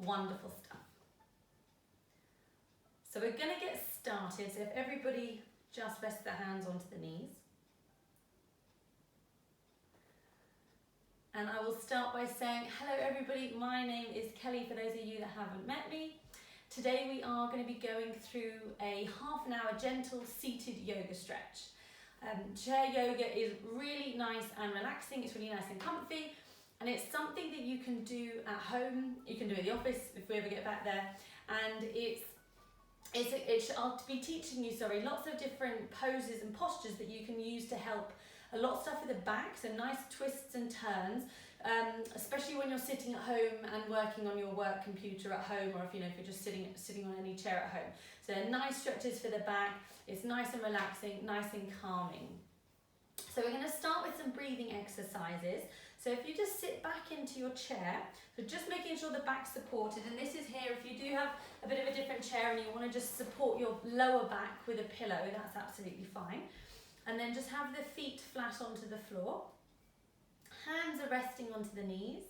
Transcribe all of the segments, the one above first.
Wonderful stuff. So we're going to get started. So if everybody just rests their hands onto the knees. And I will start by saying, hello everybody, my name is Kelly for those of you that haven't met me. Today we are going to be going through a half an hour gentle seated yoga stretch. Chair yoga is really nice and relaxing, it's really nice and comfy, and it's something that you can do at home, you can do at the office if we ever get back there, and I'll be teaching you lots of different poses and postures that you can use to help a lot of stuff with the back, so nice twists and turns, especially when you're sitting at home and working on your work computer at home, or if you're just sitting on any chair at home. So nice stretches for the back, it's nice and relaxing, nice and calming. So we're going to start with some breathing exercises. So if you just sit back into your chair, so just making sure the back's supported, and this is here if you do have a bit of a different chair and you want to just support your lower back with a pillow, that's absolutely fine. And then just have the feet flat onto the floor. Hands are resting onto the knees.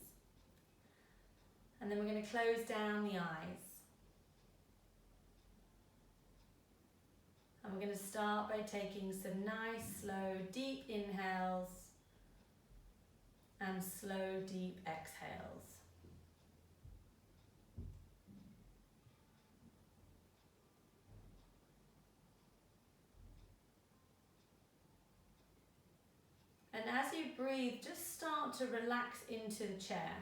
And then we're going to close down the eyes. And we're going to start by taking some nice, slow, deep inhales and slow, deep exhales. And as you breathe, just start to relax into the chair.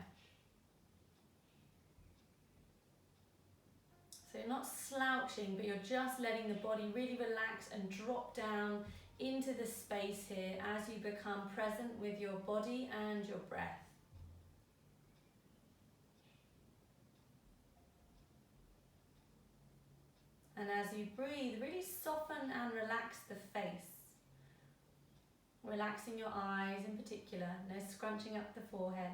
So you're not slouching, but you're just letting the body really relax and drop down into the space here as you become present with your body and your breath. And as you breathe, really soften and relax the face. Relaxing your eyes in particular, no scrunching up the forehead.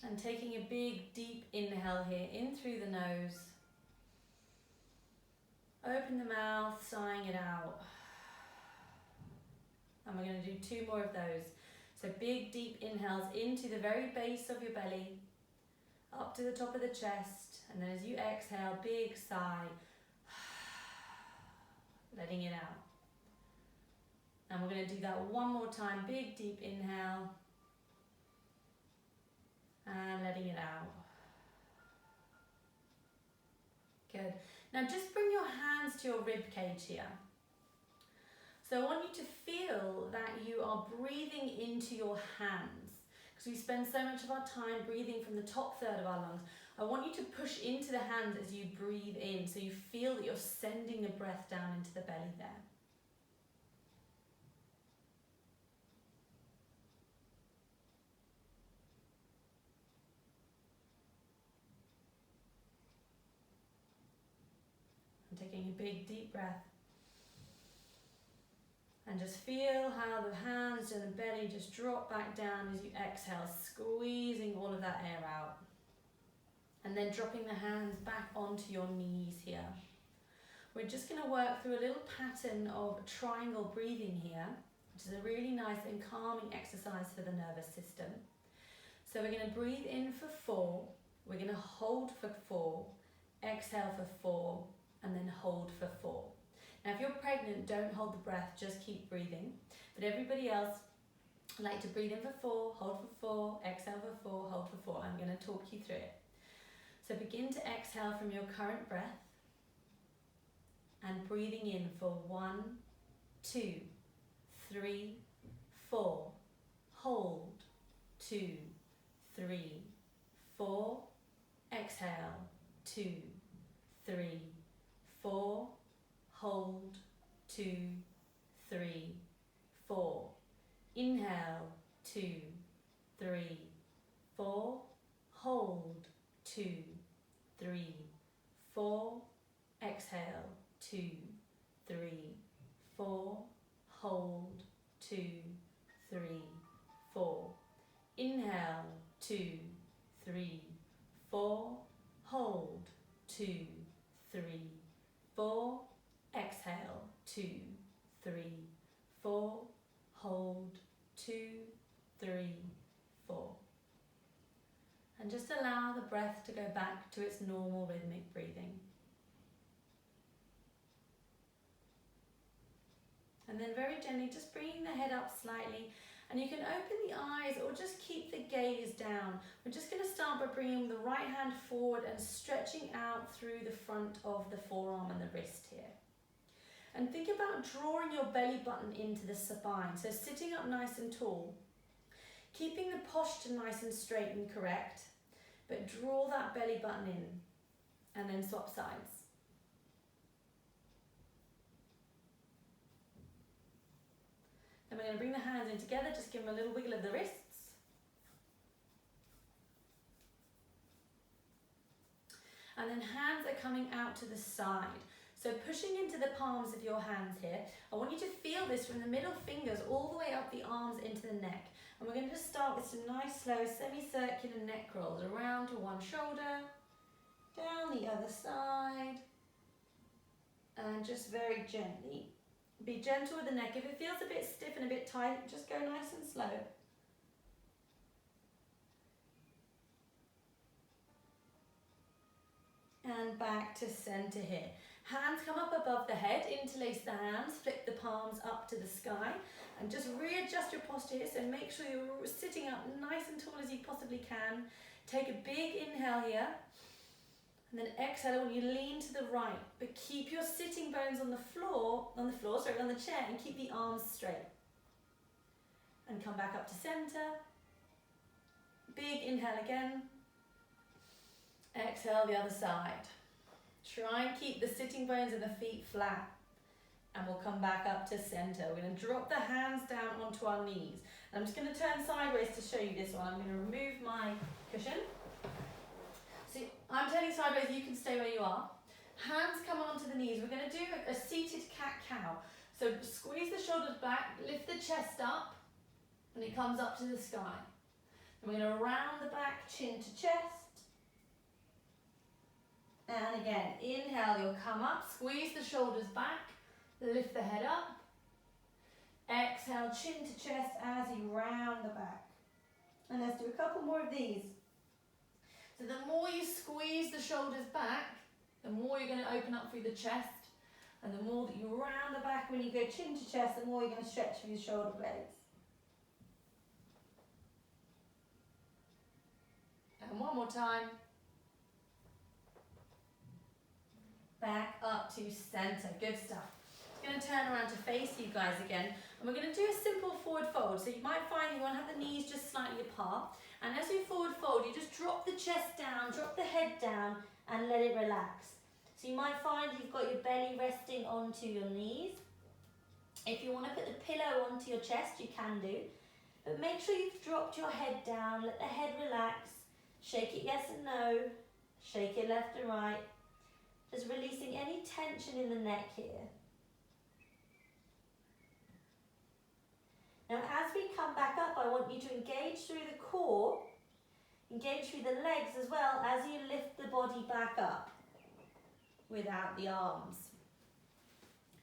And taking a big deep inhale here, in through the nose. Open the mouth, sighing it out. And we're going to do 2 more of those. So big deep inhales into the very base of your belly, up to the top of the chest, and then as you exhale, big sigh, letting it out. And we're going to do that 1 more time, big deep inhale, and letting it out. Good. Now just bring your hands to your rib cage here. So I want you to feel that you are breathing into your hands, because we spend so much of our time breathing from the top third of our lungs. I want you to push into the hands as you breathe in, so you feel that you're sending the breath down into the belly there. And taking a big deep breath. And just feel how the hands and the belly just drop back down as you exhale, squeezing all of that air out. And then dropping the hands back onto your knees here. We're just going to work through a little pattern of triangle breathing here, which is a really nice and calming exercise for the nervous system. So we're going to breathe in for 4, we're going to hold for 4, exhale for 4, and then hold for 4. Now if you're pregnant, don't hold the breath, just keep breathing. But everybody else, I like to breathe in for 4, hold for 4, exhale for 4, hold for 4. I'm going to talk you through it. So begin to exhale from your current breath and breathing in for 1, 2, 3, 4. Hold, 2, 3, 4. Exhale, 2, 3, 4. Hold, 2, 3, 4. Inhale, 2, 3, 4. Hold, 2, 3, 4. Exhale, 2, 3, 4. Hold, 2, 3, 4. Inhale, 2, 3, 4. Hold, 2, 3, 4. Exhale, 2, 3, 4. Hold, 2, 3, 4. And just allow the breath to go back to its normal rhythmic breathing. And then very gently, just bringing the head up slightly. And you can open the eyes or just keep the gaze down. We're just going to start by bringing the right hand forward and stretching out through the front of the forearm and the wrist here. And think about drawing your belly button into the spine. So sitting up nice and tall. Keeping the posture nice and straight and correct. But draw that belly button in. And then swap sides. Then we're going to bring the hands in together, just give them a little wiggle of the wrists. And then hands are coming out to the side. So pushing into the palms of your hands here. I want you to feel this from the middle fingers all the way up the arms into the neck. And we're going to just start with some nice slow semicircular neck rolls around to one shoulder, down the other side, and just very gently. Be gentle with the neck. If it feels a bit stiff and a bit tight, just go nice and slow. And back to center here. Hands come up above the head, interlace the hands, flip the palms up to the sky, and just readjust your posture here. So make sure you're sitting up nice and tall as you possibly can. Take a big inhale here. And then exhale when you lean to the right, but keep your sitting bones on the chair, and keep the arms straight. And come back up to center. Big inhale again. Exhale the other side. Try and keep the sitting bones and the feet flat. And we'll come back up to center. We're going to drop the hands down onto our knees. And I'm just going to turn sideways to show you this one. I'm going to remove my cushion. So I'm turning sideways, you can stay where you are. Hands come onto the knees. We're going to do a seated cat-cow. So squeeze the shoulders back, lift the chest up, and it comes up to the sky. And we're going to round the back, chin to chest. And again, inhale, you'll come up, squeeze the shoulders back, lift the head up. Exhale, chin to chest as you round the back. And let's do a couple more of these. So the more you squeeze the shoulders back, the more you're going to open up through the chest. And the more that you round the back when you go chin to chest, the more you're going to stretch through your shoulder blades. And one more time. Back up to center. Good stuff. I'm going to turn around to face you guys again. And we're going to do a simple forward fold. So you might find you want to have the knees just slightly apart. And as you forward fold, you just drop the chest down, drop the head down, and let it relax. So you might find you've got your belly resting onto your knees. If you want to put the pillow onto your chest, you can do. But make sure you've dropped your head down, let the head relax. Shake it yes and no. Shake it left and right. Just releasing any tension in the neck here. Now as we come back up, I want you to engage through the core, engage through the legs as well as you lift the body back up without the arms.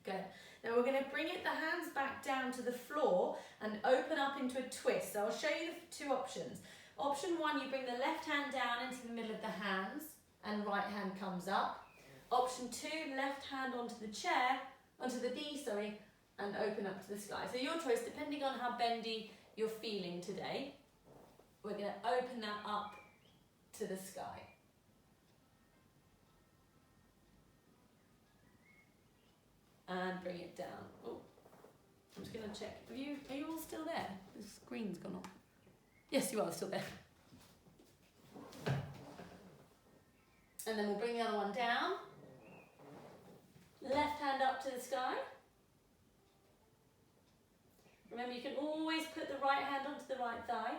Good. Now we're going to bring the hands back down to the floor and open up into a twist. So I'll show you the two options. Option one, you bring the left hand down into the middle of the hands and right hand comes up. Option two, left hand onto the chair, onto the knee, and open up to the sky. So your choice, depending on how bendy you're feeling today, we're going to open that up to the sky. And bring it down. Oh, I'm just going to check. Are you all still there? The screen's gone off. Yes, you are still there. And then we'll bring the other one down. Left hand up to the sky. Remember, you can always put the right hand onto the right thigh.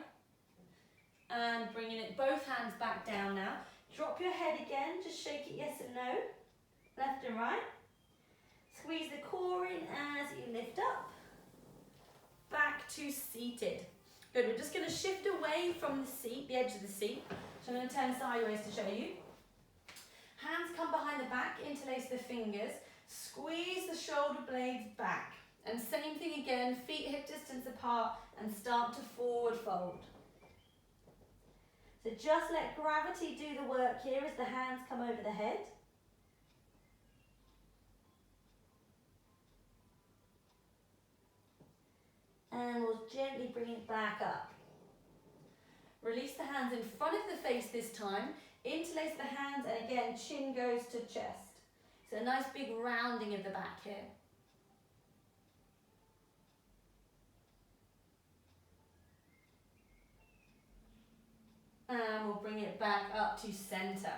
And bringing it, both hands back down now. Drop your head again, just shake it yes and no. Left and right. Squeeze the core in as you lift up. Back to seated. Good, we're just going to shift away from the seat, the edge of the seat. So I'm going to turn sideways to show you. Hands come behind the back, interlace the fingers. Squeeze the shoulder blades back. And grounding again, feet hip distance apart, and start to forward fold. So just let gravity do the work here as the hands come over the head. And we'll gently bring it back up. Release the hands in front of the face this time. Interlace the hands, and again, chin goes to chest. So a nice big rounding of the back here. And we'll bring it back up to center.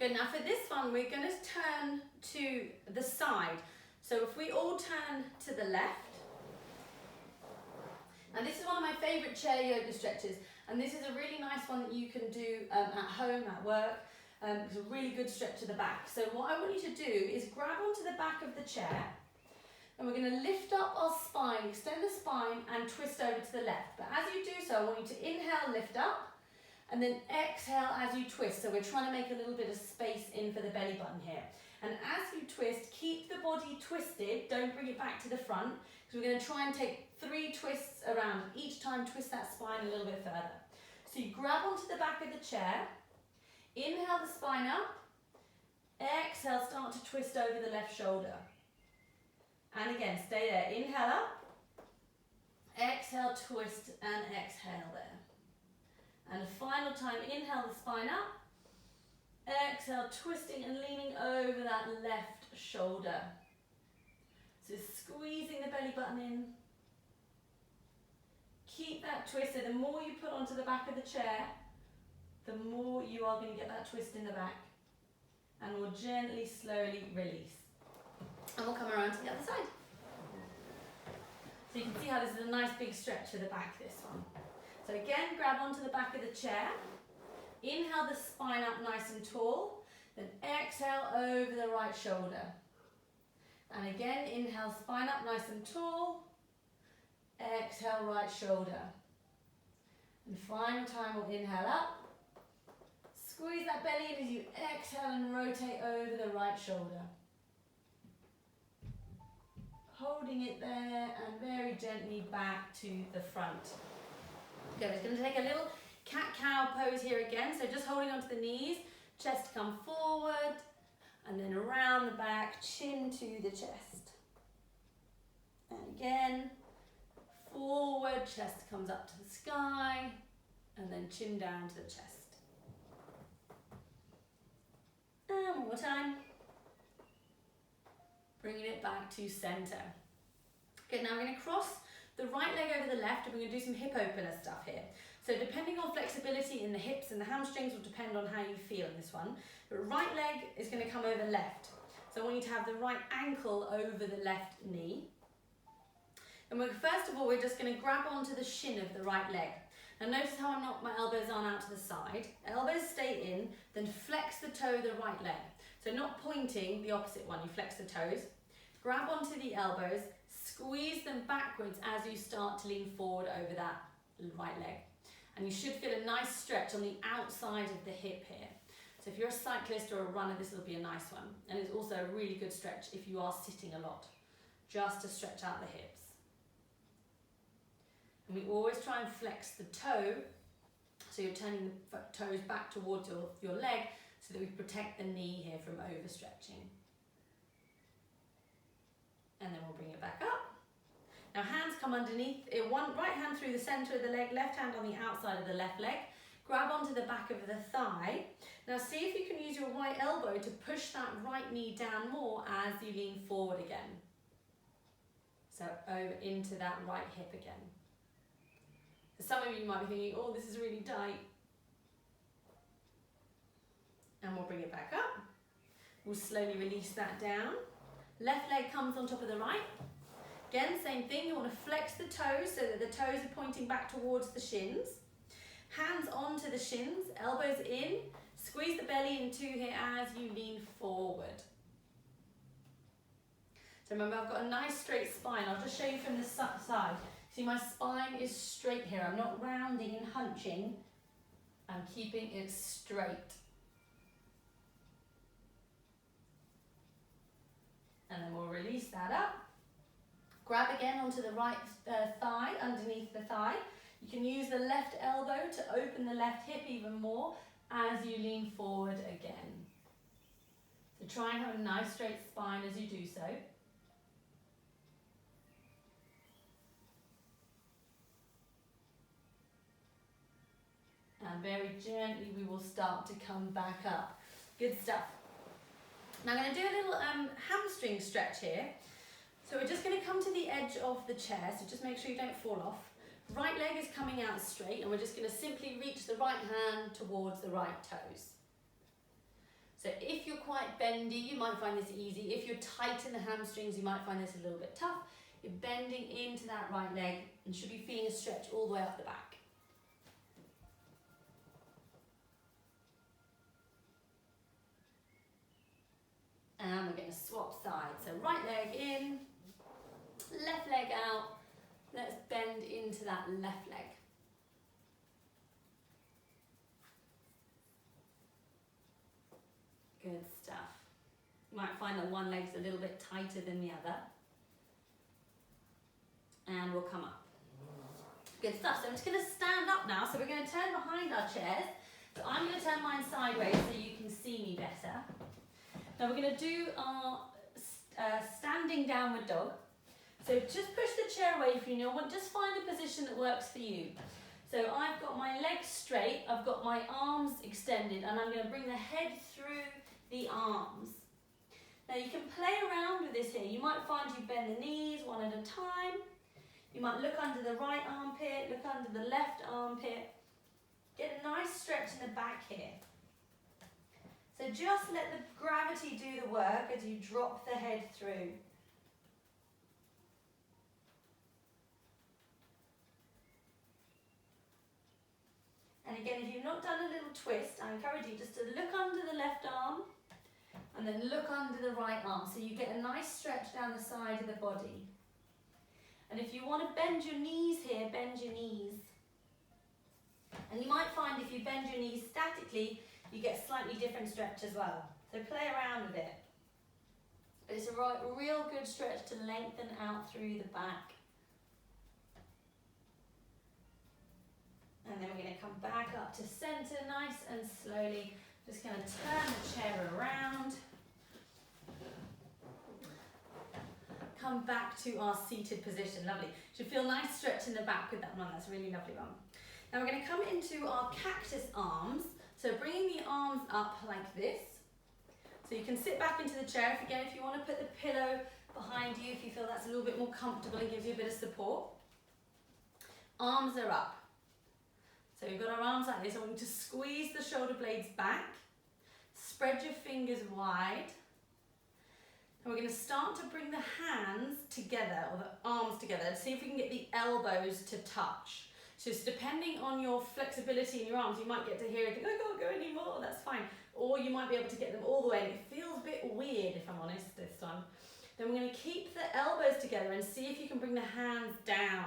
Good, now for this one, we're going to turn to the side. So if we all turn to the left, and this is one of my favorite chair yoga stretches, and this is a really nice one that you can do at home, at work. It's a really good stretch to the back. So what I want you to do is grab onto the back of the chair, and we're going to lift up our spine, extend the spine, and twist over to the left. But as you do so, I want you to inhale, lift up, and then exhale as you twist. So we're trying to make a little bit of space in for the belly button here. And as you twist, keep the body twisted, don't bring it back to the front, because we're going to try and take 3 twists around. Each time twist that spine a little bit further. So you grab onto the back of the chair, inhale the spine up, exhale, start to twist over the left shoulder. And again, stay there, inhale up, exhale, twist, and exhale there. And the final time, inhale the spine up, exhale, twisting and leaning over that left shoulder. So squeezing the belly button in. Keep that twist. So the more you put onto the back of the chair, the more you are going to get that twist in the back. And we'll gently, slowly release. And we'll come around to the other side. So you can see how this is a nice big stretch to the back, this one. So again, grab onto the back of the chair. Inhale the spine up nice and tall. Then exhale over the right shoulder. And again, inhale, spine up nice and tall. Exhale, right shoulder. And final time, we'll inhale up. Squeeze that belly in as you exhale and rotate over the right shoulder. Holding it there and very gently back to the front. Good, it's going to take a little cat-cow pose here again. So just holding onto the knees, chest come forward, and then around the back, chin to the chest. And again, forward, chest comes up to the sky, and then chin down to the chest. And one more time. Bringing it back to center. Good, now we're going to cross the right leg over the left, and we're going to do some hip opener stuff here. So depending on flexibility in the hips and the hamstrings will depend on how you feel in this one. But right leg is going to come over left. So I want you to have the right ankle over the left knee. And first of all, we're just going to grab onto the shin of the right leg. Now notice how my elbows aren't out to the side. Elbows stay in, then flex the toe of the right leg. So not pointing, the opposite one, you flex the toes. Grab onto the elbows, squeeze them backwards as you start to lean forward over that right leg. And you should feel a nice stretch on the outside of the hip here. So if you're a cyclist or a runner, this will be a nice one. And it's also a really good stretch if you are sitting a lot, just to stretch out the hips. And we always try and flex the toe, so you're turning the toes back towards your leg, so that we protect the knee here from overstretching. And then we'll bring it back up. Now hands come underneath, right hand through the center of the leg, left hand on the outside of the left leg. Grab onto the back of the thigh. Now see if you can use your right elbow to push that right knee down more as you lean forward again. So over into that right hip again. So some of you might be thinking, oh, this is really tight. And we'll bring it back up. We'll slowly release that down. Left leg comes on top of the right. Again, same thing, you want to flex the toes so that the toes are pointing back towards the shins. Hands onto the shins, elbows in. Squeeze the belly in two here as you lean forward. So remember, I've got a nice straight spine. I'll just show you from the side. See, my spine is straight here. I'm not rounding and hunching. I'm keeping it straight. And then we'll release that up. Grab again onto the right thigh, underneath the thigh. You can use the left elbow to open the left hip even more as you lean forward again. So try and have a nice straight spine as you do so. And very gently we will start to come back up. Good stuff. Now I'm going to do a little hamstring stretch here. So we're just going to come to the edge of the chair, so just make sure you don't fall off. Right leg is coming out straight, and we're just going to simply reach the right hand towards the right toes. So if you're quite bendy, you might find this easy. If you're tight in the hamstrings, you might find this a little bit tough. You're bending into that right leg and should be feeling a stretch all the way up the back. And we're going to swap sides. So right leg in, left leg out. Let's bend into that left leg. Good stuff. You might find that one leg's a little bit tighter than the other. And we'll come up. Good stuff. So I'm just going to stand up now. So we're going to turn behind our chairs. So I'm going to turn mine sideways so you can see me better. Now we're going to do our standing downward dog. So just push the chair away from you. Just find a position that works for you. So I've got my legs straight, I've got my arms extended, and I'm going to bring the head through the arms. Now you can play around with this here. You might find you bend the knees one at a time. You might look under the right armpit, look under the left armpit. Get a nice stretch in the back here. So just let the gravity do the work as you drop the head through. And again, if you've not done a little twist, I encourage you just to look under the left arm and then look under the right arm. So you get a nice stretch down the side of the body. And if you want to bend your knees here, bend your knees. And you might find if you bend your knees statically, you get a slightly different stretch as well. So play around with it. But it's a real good stretch to lengthen out through the back. And then we're going to come back up to center, nice and slowly. Just going to turn the chair around. Come back to our seated position. Lovely. Should feel nice stretch in the back with that one. That's a really lovely one. Now we're going to come into our cactus arms. So bringing the arms up like this. So you can sit back into the chair. If you want to put the pillow behind you, if you feel that's a little bit more comfortable and gives you a bit of support. Arms are up. So we've got our arms like this. I want you to squeeze the shoulder blades back. Spread your fingers wide. And we're going to start to bring the hands together, or the arms together, to see if we can get the elbows to touch. So it's depending on your flexibility in your arms, you might get to here and think, I can't go anymore, that's fine. Or you might be able to get them all the way, and it feels a bit weird, if I'm honest, this time. Then we're going to keep the elbows together and see if you can bring the hands down.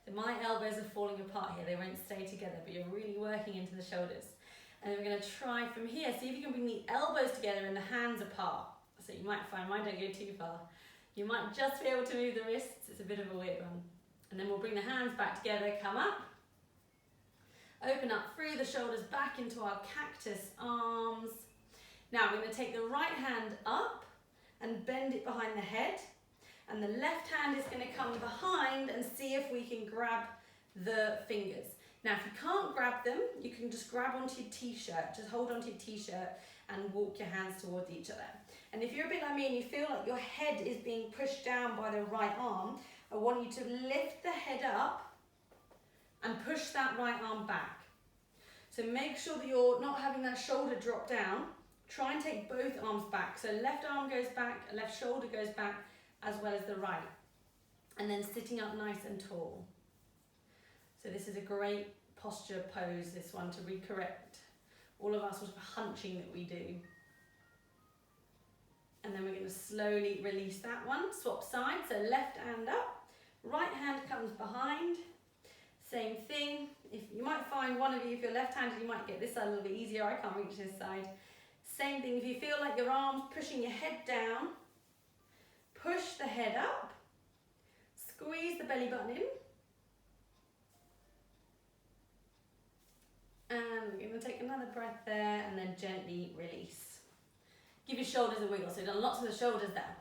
So my elbows are falling apart here, they won't stay together, but you're really working into the shoulders. And then we're going to try from here, see if you can bring the elbows together and the hands apart. So you might find mine don't go too far. You might just be able to move the wrists, it's a bit of a weird one. And then we'll bring the hands back together, come up. Open up through the shoulders back into our cactus arms. Now we're going to take the right hand up and bend it behind the head. And the left hand is going to come behind and see if we can grab the fingers. Now if you can't grab them, you can just grab onto your t-shirt. Just hold onto your t-shirt and walk your hands towards each other. And if you're a bit like me and you feel like your head is being pushed down by the right arm, I want you to lift the head up and push that right arm back. So make sure that you're not having that shoulder drop down. Try and take both arms back. So left arm goes back, left shoulder goes back, as well as the right. And then sitting up nice and tall. So this is a great posture pose, this one, to recorrect all of our sort of hunching that we do. And then we're going to slowly release that one. Swap sides, so left hand up, right hand comes behind. Same thing. If you might find one of you, if you're left-handed, you might get this side a little bit easier. I can't reach this side. Same thing, if you feel like your arms pushing your head down, push the head up, Squeeze the belly button in. And we're going to take another breath there and then gently release. Give your shoulders a wiggle. So we've done lots of the shoulders there.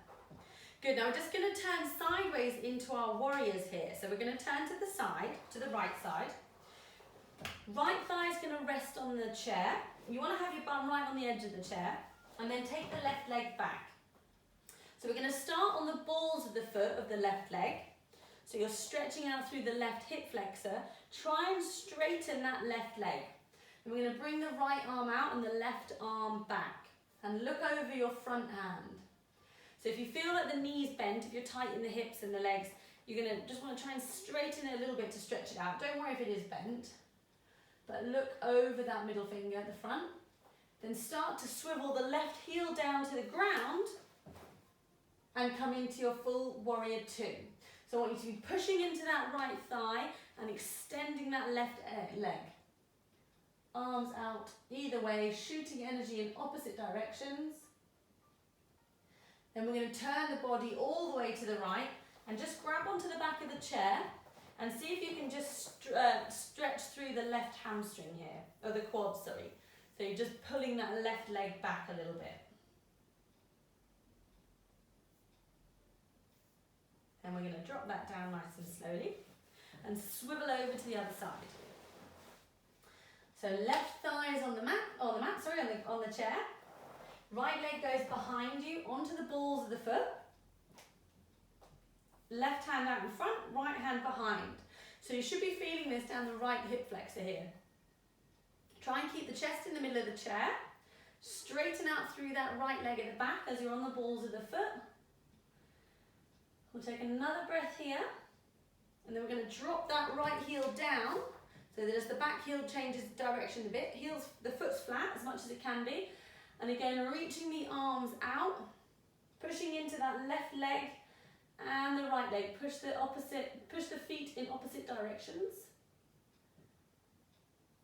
Good, now we're just going to turn sideways into our warriors here. So we're going to turn to the side, to the right side. Right thigh is going to rest on the chair. You want to have your bum right on the edge of the chair. And then take the left leg back. So we're going to start on the balls of the foot of the left leg. So you're stretching out through the left hip flexor. Try and straighten that left leg. And we're going to bring the right arm out and the left arm back. And look over your front hand. So if you feel like the knees bent, if you're tight in the hips and the legs, you're going to just want to try and straighten it a little bit to stretch it out. Don't worry if it is bent. But look over that middle finger at the front. Then start to swivel the left heel down to the ground and come into your full warrior two. So I want you to be pushing into that right thigh and extending that left leg. Arms out either way, shooting energy in opposite directions. Then we're going to turn the body all the way to the right and just grab onto the back of the chair and see if you can just stretch through the left hamstring here, or the quad, sorry. So you're just pulling that left leg back a little bit. And we're going to drop that down nice and slowly and swivel over to the other side. So left thigh is on the mat, on the chair. Right leg goes behind you onto the balls of the foot. Left hand out in front, right hand behind. So you should be feeling this down the right hip flexor here. Try and keep the chest in the middle of the chair. Straighten out through that right leg at the back as you're on the balls of the foot. We'll take another breath here. And then we're going to drop that right heel down. So that as the back heel changes direction a bit, the foot's flat as much as it can be. And again, reaching the arms out, pushing into that left leg and the right leg. Push the feet in opposite directions.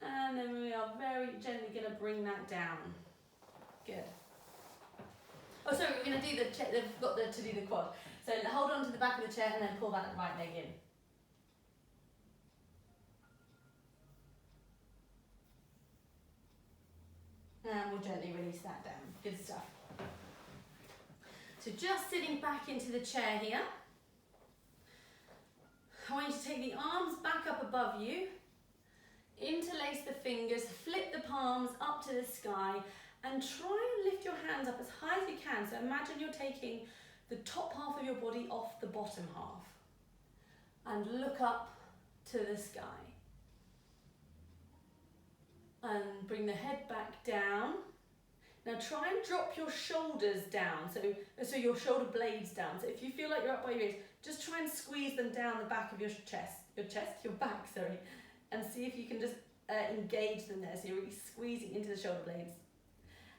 And then we are very gently going to bring that down. Good. Oh, sorry, we're going to do to do the quad. So hold on to the back of the chair and then pull that right leg in. And we'll gently release that down. Good stuff. So just sitting back into the chair here. I want you to take the arms back up above you. Interlace the fingers, flip the palms up to the sky and try and lift your hands up as high as you can. So imagine you're taking the top half of your body off the bottom half and look up to the sky. And bring the head back down. Now try and drop your shoulders down, so your shoulder blades down. So if you feel like you're up by your ears, just try and squeeze them down the back of your back, and see if you can just engage them there. So you're really squeezing into the shoulder blades.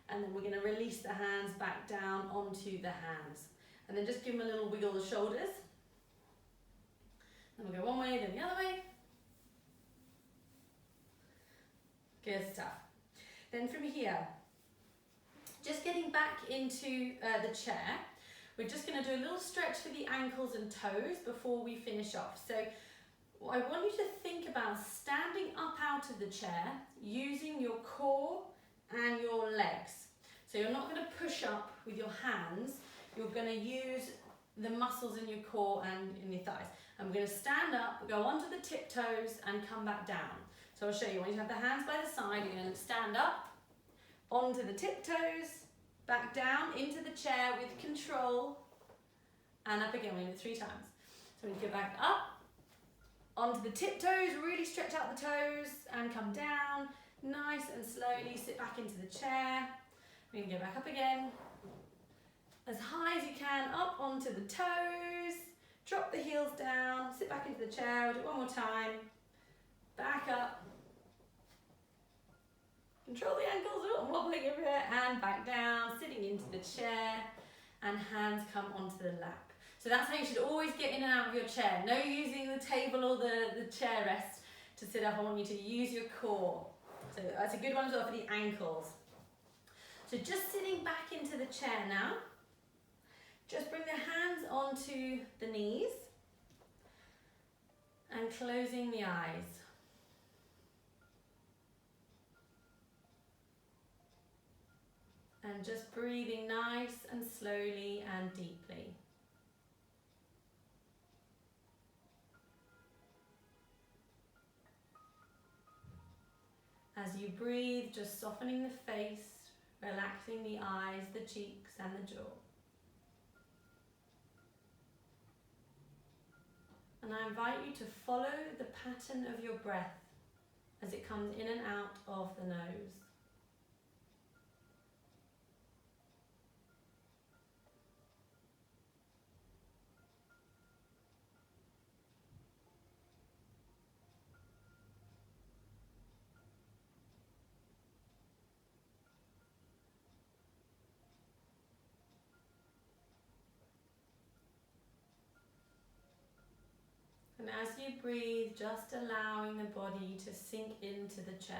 And then we're going to release the hands back down onto the hands. And then just give them a little wiggle of the shoulders. And we'll go one way, then the other way. Good stuff. Then from here, just getting back into the chair, we're just going to do a little stretch for the ankles and toes before we finish off. So I want you to think about standing up out of the chair using your core and your legs. So you're not going to push up with your hands, you're going to use the muscles in your core and in your thighs. And we're going to stand up, go onto the tiptoes and come back down. So I'll show you. When you have the hands by the side, you're going to stand up, onto the tiptoes, back down into the chair with control, and up again. We're going to do it 3 times. So when you go back up, onto the tiptoes, really stretch out the toes, and come down, nice and slowly, sit back into the chair. We can go back up again, as high as you can, up onto the toes, drop the heels down, sit back into the chair. We'll do it one more time, back up, control the ankles, wobbling everywhere, and back down, sitting into the chair, and hands come onto the lap. So that's how you should always get in and out of your chair. No using the table or the chair rest to sit up. I want you to use your core. So that's a good one as well for the ankles. So just sitting back into the chair now. Just bring the hands onto the knees. And closing the eyes. And just breathing nice and slowly and deeply. As you breathe, just softening the face, relaxing the eyes, the cheeks and the jaw. And I invite you to follow the pattern of your breath as it comes in and out of the nose. And as you breathe, just allowing the body to sink into the chair.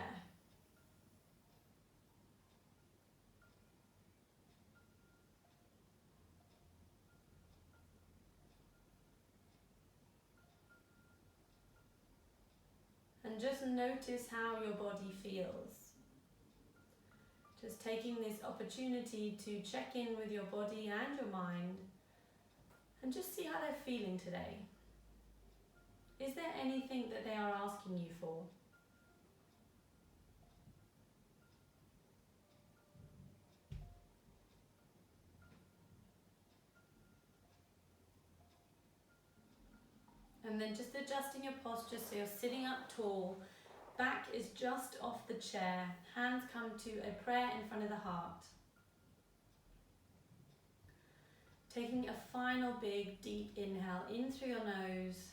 And just notice how your body feels. Just taking this opportunity to check in with your body and your mind and just see how they're feeling today. Is there anything that they are asking you for? And then just adjusting your posture so you're sitting up tall, back is just off the chair, hands come to a prayer in front of the heart. Taking a final big deep inhale in through your nose,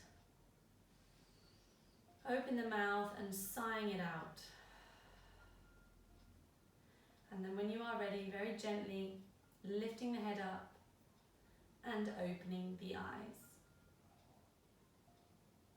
open the mouth and sighing it out. And then when you are ready, very gently lifting the head up and opening the eyes.